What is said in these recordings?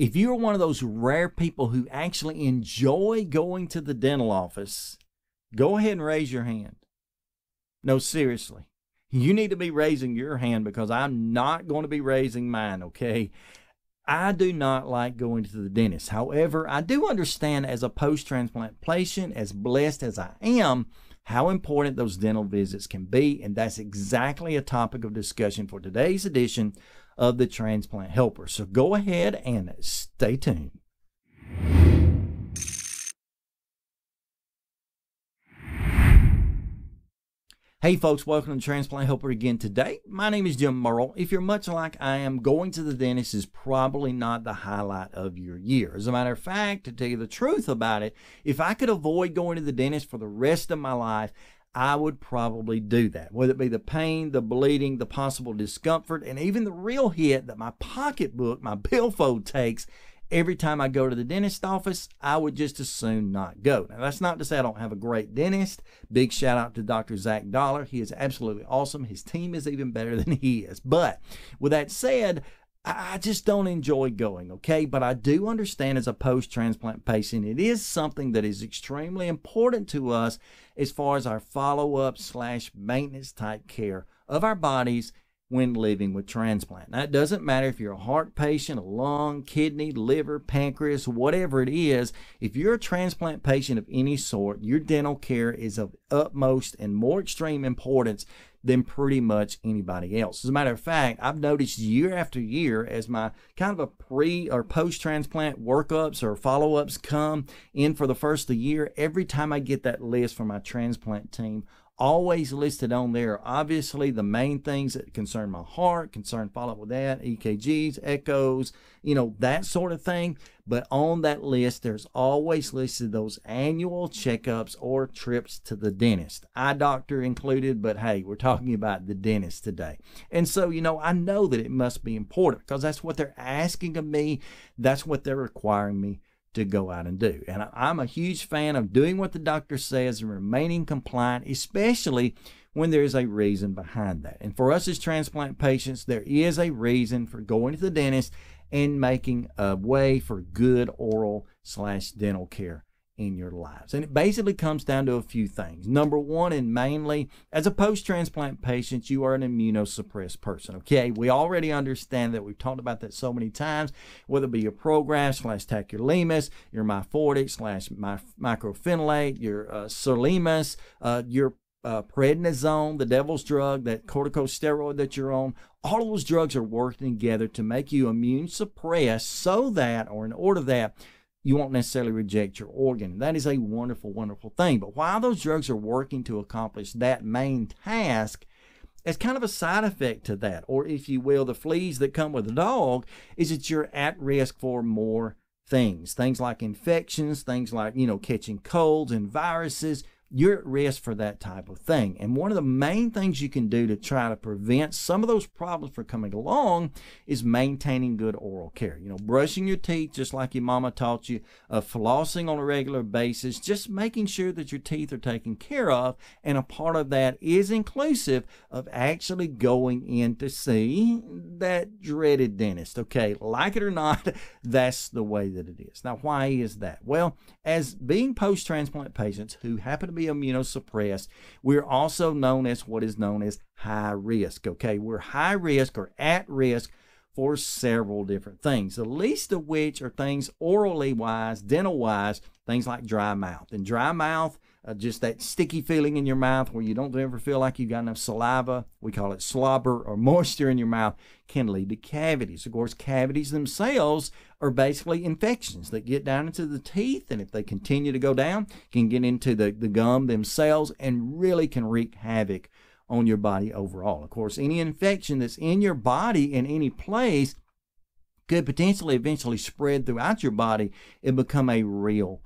If you're one of those rare people who actually enjoy going to the dental office, go ahead and raise your hand. No, seriously. You need to be raising your hand because I'm not going to be raising mine, okay? I do not like going to the dentist. However, I do understand as a post-transplant patient, as blessed as I am, how important those dental visits can be, and that's exactly a topic of discussion for today's edition of the Transplant Helper. So go ahead and stay tuned. Hey folks, welcome to Transplant Helper again today. My name is Jim Merle. If you're much like I am, going to the dentist is probably not the highlight of your year. As a matter of fact, to tell you the truth about it, if I could avoid going to the dentist for the rest of my life, I would probably do that. Whether it be the pain, the bleeding, the possible discomfort, and even the real hit that my pocketbook, my billfold takes every time I go to the dentist office, I would just as soon not go. Now, that's not to say I don't have a great dentist. Big shout out to Dr. Zach Dollar. He is absolutely awesome. His team is even better than he is. But with that said, I just don't enjoy going, okay? But I do understand as a post-transplant patient, it is something that is extremely important to us as far as our follow-up / maintenance type care of our bodies when living with transplant. Now, it doesn't matter if you're a heart patient, a lung, kidney, liver, pancreas, whatever it is. If you're a transplant patient of any sort, your dental care is of utmost and more extreme importance than pretty much anybody else. As a matter of fact, I've noticed year after year as my kind of a pre or post-transplant workups or follow-ups come in for the first of the year, every time I get that list from my transplant team, always listed on there, obviously the main things that concern my heart, concern follow-up with that, EKGs, echoes, that sort of thing. But on that list, there's always listed those annual checkups or trips to the dentist, eye doctor included, but hey, we're talking about the dentist today. And so, I know that it must be important because that's what they're asking of me. That's what they're requiring me to go out and do. And I'm a huge fan of doing what the doctor says and remaining compliant, especially when there's a reason behind that. And for us as transplant patients, there is a reason for going to the dentist and making a way for good oral / dental care in your lives. And it basically comes down to a few things. Number one, and mainly, as a post-transplant patient, you are an immunosuppressed person, okay? We already understand that. We've talked about that so many times, whether it be your Prograf / tacrolimus, your Myfortic / microphenolate, your Sirolimus, your prednisone, the devil's drug, that corticosteroid that you're on. All of those drugs are working together to make you immune suppressed so that, or in order that, you won't necessarily reject your organ. That is a wonderful, wonderful thing. But while those drugs are working to accomplish that main task, as kind of a side effect to that, or if you will, the fleas that come with a dog, is that you're at risk for more things. Things like infections, things like, catching colds and viruses. You're at risk for that type of thing. And one of the main things you can do to try to prevent some of those problems from coming along is maintaining good oral care. Brushing your teeth just like your mama taught you, flossing on a regular basis, just making sure that your teeth are taken care of. And a part of that is inclusive of actually going in to see that dreaded dentist. Okay, like it or not, that's the way that it is. Now, why is that? Well, as being post-transplant patients who happen to be immunosuppressed, we're also known as what is known as high risk. Okay, we're high risk or at risk for several different things, the least of which are things orally wise, dental wise, things like dry mouth. And dry mouth, just that sticky feeling in your mouth where you don't ever feel like you've got enough saliva, we call it slobber or moisture in your mouth, can lead to cavities. Of course, cavities themselves are basically infections that get down into the teeth, and if they continue to go down, can get into the gum themselves and really can wreak havoc on your body overall. Of course, any infection that's in your body in any place could potentially eventually spread throughout your body and become a real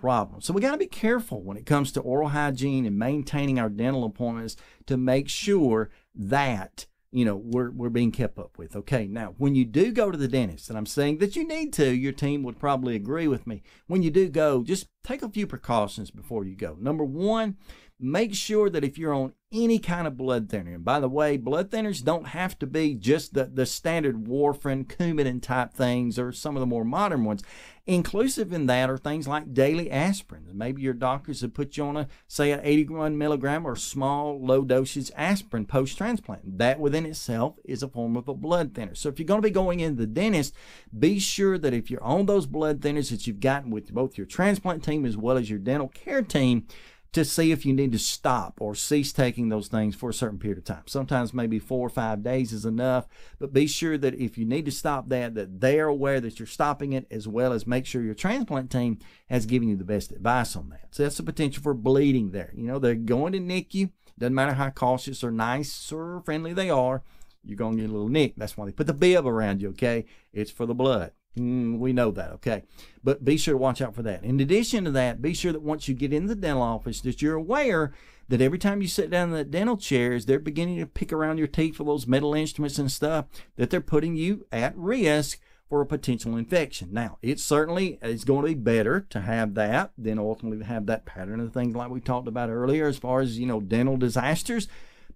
problem. So we got to be careful when it comes to oral hygiene and maintaining our dental appointments to make sure that we're being kept up with. Okay, now when you do go to the dentist, and I'm saying that you need to, your team would probably agree with me. When you do go, just take a few precautions before you go. Number one, make sure that if you're on any kind of blood thinner, and by the way, blood thinners don't have to be just the standard warfarin, Coumadin type things or some of the more modern ones. Inclusive in that are things like daily aspirin. Maybe your doctors have put you on say an 81 milligram or small low dosage aspirin post-transplant. That within itself is a form of a blood thinner. So if you're going to be going into the dentist, be sure that if you're on those blood thinners that you've gotten with both your transplant team as well as your dental care team, to see if you need to stop or cease taking those things for a certain period of time. Sometimes maybe 4 or 5 days is enough, but be sure that if you need to stop that they're aware that you're stopping it, as well as make sure your transplant team has given you the best advice on that. So that's the potential for bleeding there. You know, they're going to nick you. Doesn't matter how cautious or nice or friendly they are, you're going to get a little nick. That's why they put the bib around you, okay? It's for the blood. We know that, okay? But be sure to watch out for that. In addition to that, be sure that once you get in the dental office that you're aware that every time you sit down in the dental chairs, they're beginning to pick around your teeth for those metal instruments and stuff, that they're putting you at risk for a potential infection. Now, it certainly is going to be better to have that than ultimately to have that pattern of things like we talked about earlier as far as, you know, dental disasters.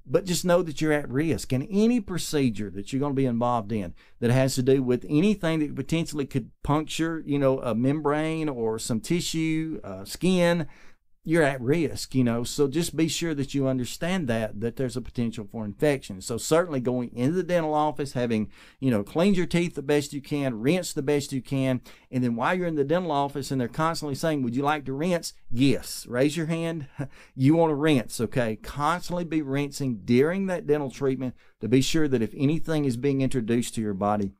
But just know that you're at risk. And any procedure that you're going to be involved in that has to do with anything that potentially could puncture, you know, a membrane or some tissue, skin, you're at risk, you know. So just be sure that you understand that there's a potential for infection. So certainly going into the dental office, having, you know, cleaned your teeth the best you can, rinse the best you can, and then while you're in the dental office and they're constantly saying, would you like to rinse? Yes. Raise your hand. You want to rinse, okay? Constantly be rinsing during that dental treatment to be sure that if anything is being introduced to your body,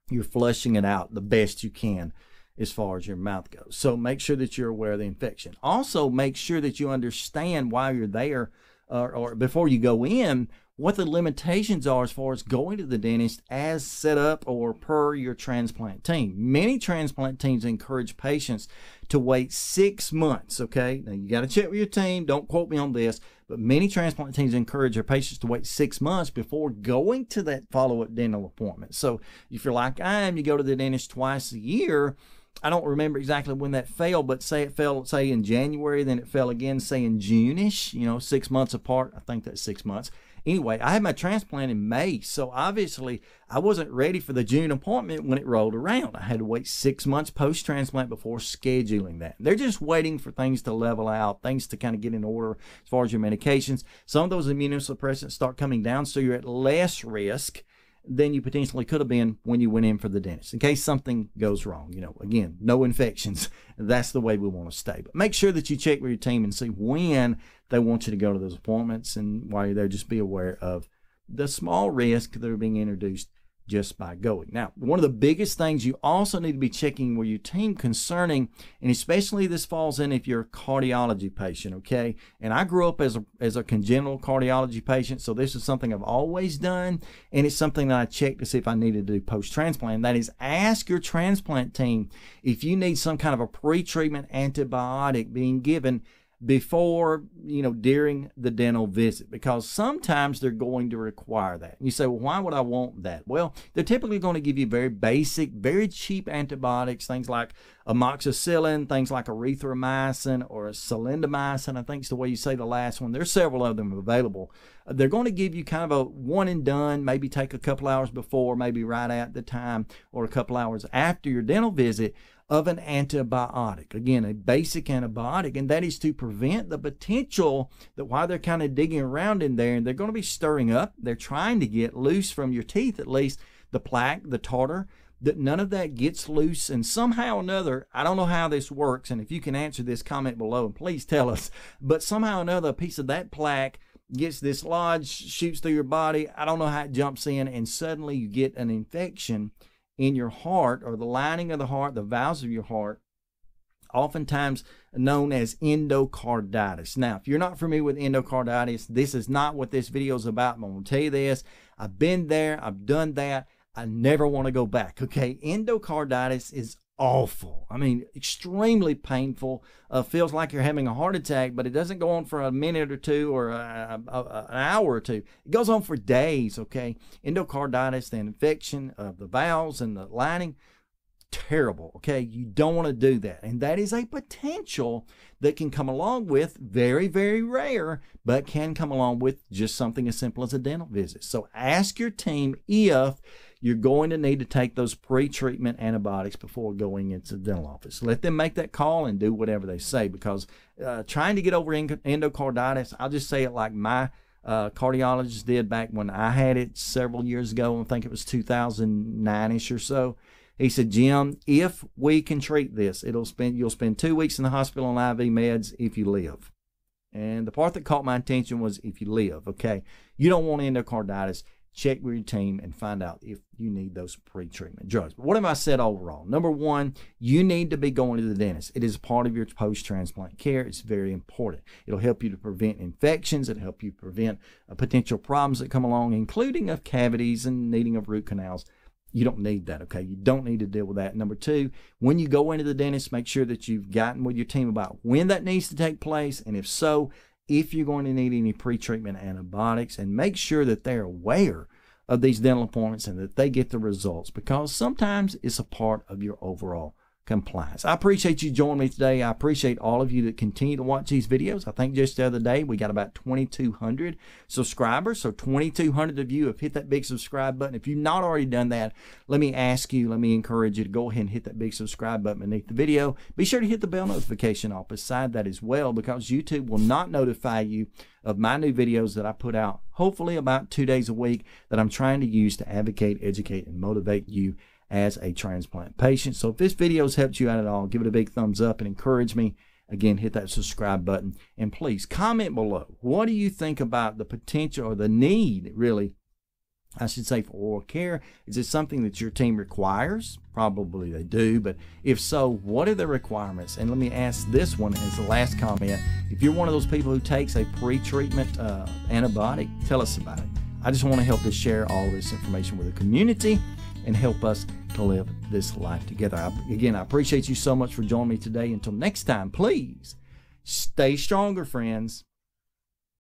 you're flushing it out the best you can as far as your mouth goes. So make sure that you're aware of the infection. Also, make sure that you understand while you're there or before you go in what the limitations are as far as going to the dentist as set up or per your transplant team. Many transplant teams encourage patients to wait 6 months, okay? Now, you got to check with your team. Don't quote me on this, but many transplant teams encourage their patients to wait 6 months before going to that follow-up dental appointment. So if you're like I am, you go to the dentist twice a year. I don't remember exactly when that fell, but say it fell, say in January, then it fell again, say in June-ish, you know, 6 months apart. I think that's 6 months. Anyway, I had my transplant in May, so obviously I wasn't ready for the June appointment when it rolled around. I had to wait 6 months post-transplant before scheduling that. They're just waiting for things to level out, things to kind of get in order as far as your medications. Some of those immunosuppressants start coming down, so you're at less risk than you potentially could have been when you went in for the dentist, in case something goes wrong. You know, again, no infections. That's the way we want to stay. But make sure that you check with your team and see when they want you to go to those appointments, and while you're there, just be aware of the small risk that are being introduced just by going. Now, one of the biggest things you also need to be checking with your team concerning, and especially this falls in if you're a cardiology patient, okay? And I grew up as a congenital cardiology patient, so this is something I've always done, and it's something that I check to see if I needed to do post-transplant. And that is, ask your transplant team if you need some kind of a pre-treatment antibiotic being given before, you know, during the dental visit, because sometimes they're going to require that. You say, well, why would I want that? Well, they're typically going to give you very basic, very cheap antibiotics, things like amoxicillin, things like erythromycin or clindamycin, I think is the way you say the last one. There's several of them available. They're going to give you kind of a one and done, maybe take a couple hours before, maybe right at the time, or a couple hours after your dental visit, of an antibiotic. Again, a basic antibiotic, and that is to prevent the potential that while they're kind of digging around in there, and they're going to be stirring up, they're trying to get loose from your teeth, at least the plaque, the tartar, that none of that gets loose. And somehow or another, I don't know how this works, and if you can answer this, comment below and please tell us, but somehow or another, a piece of that plaque gets dislodged, shoots through your body. I don't know how it jumps in, and suddenly you get an infection in your heart, or the lining of the heart, the valves of your heart, oftentimes known as endocarditis. Now, if you're not familiar with endocarditis, this is not what this video is about. I'm going to tell you this. I've been there. I've done that. I never want to go back, okay? Endocarditis is awful. I mean, extremely painful. Feels like you're having a heart attack, but it doesn't go on for a minute or two or an hour or two. It goes on for days, okay? Endocarditis, the infection of the valves and the lining, terrible. Okay, you don't want to do that, and that is a potential that can come along with, very, very rare, but can come along with just something as simple as a dental visit. So ask your team if you're going to need to take those pre-treatment antibiotics before going into the dental office. Let them make that call and do whatever they say, because trying to get over endocarditis, I'll just say it like my cardiologist did back when I had it several years ago. I think it was 2009-ish or so. He said, Jim, if we can treat this, you'll spend 2 weeks in the hospital on IV meds if you live. And the part that caught my attention was if you live, okay? You don't want endocarditis. Check with your team and find out if you need those pre-treatment drugs. But what have I said overall? Number one, you need to be going to the dentist. It is part of your post-transplant care. It's very important. It'll help you to prevent infections. It'll help you prevent potential problems that come along, including of cavities and needing of root canals. You don't need that, okay? You don't need to deal with that. Number two, when you go into the dentist, make sure that you've gotten with your team about when that needs to take place, and if so, if you're going to need any pre-treatment antibiotics, and make sure that they're aware of these dental appointments and that they get the results, because sometimes it's a part of your overall compliance. I appreciate you joining me today. I appreciate all of you that continue to watch these videos. I think just the other day we got about 2,200 subscribers. So 2,200 of you have hit that big subscribe button. If you've not already done that, let me encourage you to go ahead and hit that big subscribe button beneath the video. Be sure to hit the bell notification off beside that as well, because YouTube will not notify you of my new videos that I put out, hopefully about 2 days a week, that I'm trying to use to advocate, educate, and motivate you as a transplant patient. So if this video has helped you out at all, give it a big thumbs up and encourage me. Again, hit that subscribe button, and please comment below. What do you think about the potential or the need, really, I should say, for oral care? Is it something that your team requires? Probably they do, but if so, what are the requirements? And let me ask this one as the last comment. If you're one of those people who takes a pre-treatment antibiotic, tell us about it. I just want to help to share all this information with the community and help us to live this life together. Again, I appreciate you so much for joining me today. Until next time, please stay stronger, friends.